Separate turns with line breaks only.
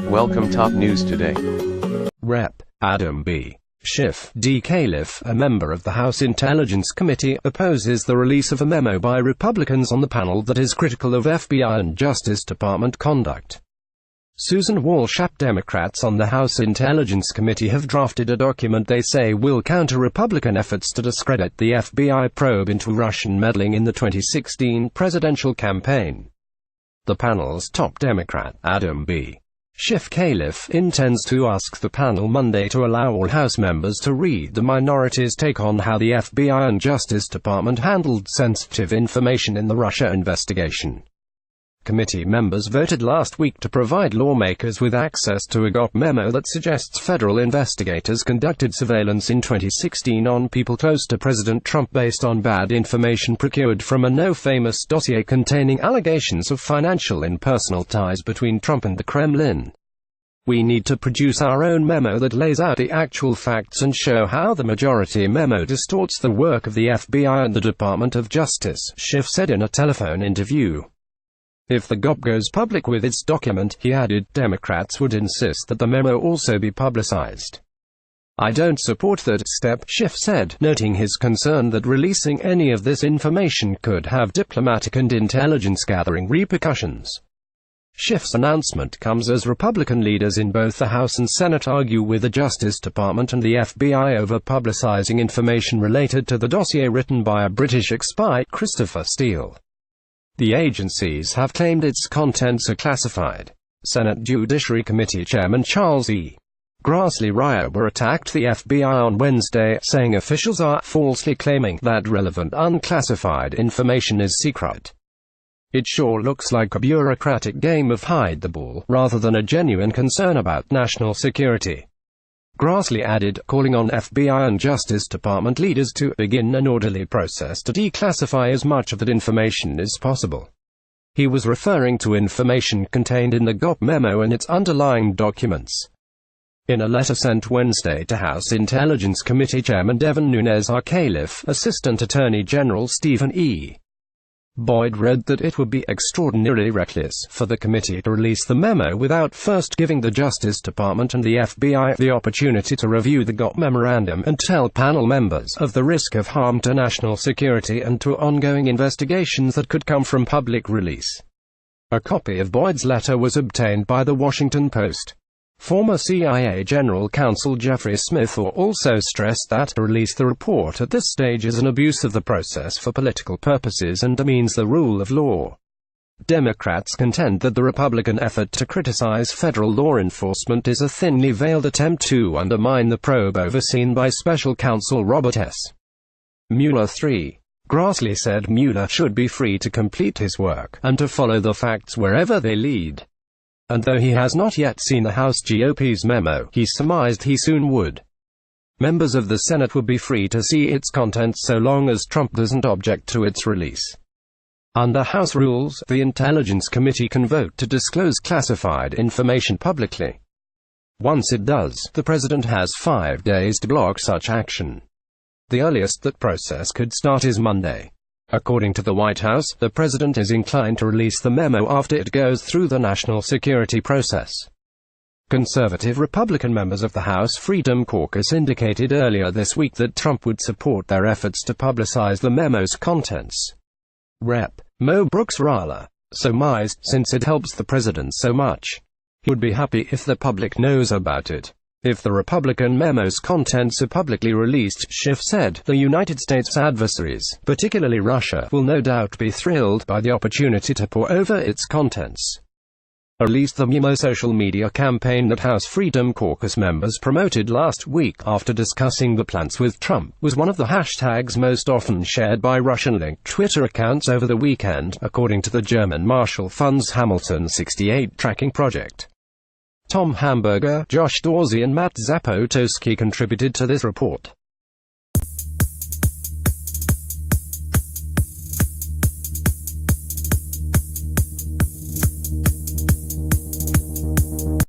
Welcome top news today.
Rep. Adam B. Schiff, DCalif, a member of the House Intelligence Committee, opposes the release of a memo by Republicans on the panel that is critical of FBI and Justice Department conduct. Susan Wals, Democrats on the House Intelligence Committee have drafted a document they say will counter Republican efforts to discredit the FBI probe into Russian meddling in the 2016 presidential campaign. The panel's top Democrat, Adam B. Schiff Calif, intends to ask the panel Monday to allow all House members to read the minority's take on how the FBI and Justice Department handled sensitive information in the Russia investigation. Committee members voted last week to provide lawmakers with access to a GOP memo that suggests federal investigators conducted surveillance in 2016 on people close to President Trump based on bad information procured from a no-famous dossier containing allegations of financial and personal ties between Trump and the Kremlin. We need to produce our own memo that lays out the actual facts and show how the majority memo distorts the work of the FBI and the Department of Justice, Schiff said in a telephone interview. If the GOP goes public with its document, he added, Democrats would insist that the memo also be publicized. I don't support that step, Schiff said, noting his concern that releasing any of this information could have diplomatic and intelligence-gathering repercussions. Schiff's announcement comes as Republican leaders in both the House and Senate argue with the Justice Department and the FBI over publicizing information related to the dossier written by a British ex-spy, Christopher Steele. The agencies have claimed its contents are classified. Senate Judiciary Committee Chairman Charles E. Grassley Riober attacked the FBI on Wednesday, saying officials are falsely claiming that relevant unclassified information is secret. It sure looks like a bureaucratic game of hide the ball, rather than a genuine concern about national security. Grassley added, calling on FBI and Justice Department leaders to begin an orderly process to declassify as much of that information as possible. He was referring to information contained in the GOP memo and its underlying documents. In a letter sent Wednesday to House Intelligence Committee Chairman Devin Nunes Calif, Assistant Attorney General Stephen E. Boyd read that it would be extraordinarily reckless for the committee to release the memo without first giving the Justice Department and the FBI the opportunity to review the GOP memorandum and tell panel members of the risk of harm to national security and to ongoing investigations that could come from public release. A copy of Boyd's letter was obtained by The Washington Post. Former CIA General Counsel Jeffrey Smith also stressed that to release the report at this stage is an abuse of the process for political purposes and demeans the rule of law. Democrats contend that the Republican effort to criticize federal law enforcement is a thinly veiled attempt to undermine the probe overseen by Special Counsel Robert S. Mueller III. Grassley said Mueller should be free to complete his work and to follow the facts wherever they lead. And though he has not yet seen the House GOP's memo, he surmised he soon would. Members of the Senate would be free to see its contents so long as Trump doesn't object to its release. Under House rules, the Intelligence Committee can vote to disclose classified information publicly. Once it does, the president has 5 days to block such action. The earliest that process could start is Monday. According to the White House, the president is inclined to release the memo after it goes through the national security process. Conservative Republican members of the House Freedom Caucus indicated earlier this week that Trump would support their efforts to publicize the memo's contents. Rep. Mo Brooks Rala surmised, since it helps the president so much, he would be happy if the public knows about it. If the Republican memo's contents are publicly released, Schiff said, the United States adversaries, particularly Russia, will no doubt be thrilled by the opportunity to pore over its contents. Released the memo social media campaign that House Freedom Caucus members promoted last week after discussing the plans with Trump, was one of the hashtags most often shared by Russian-linked Twitter accounts over the weekend, according to the German Marshall Fund's Hamilton 68 tracking project. Tom Hamburger, Josh Dorsey and Matt Zapotowski contributed to this report.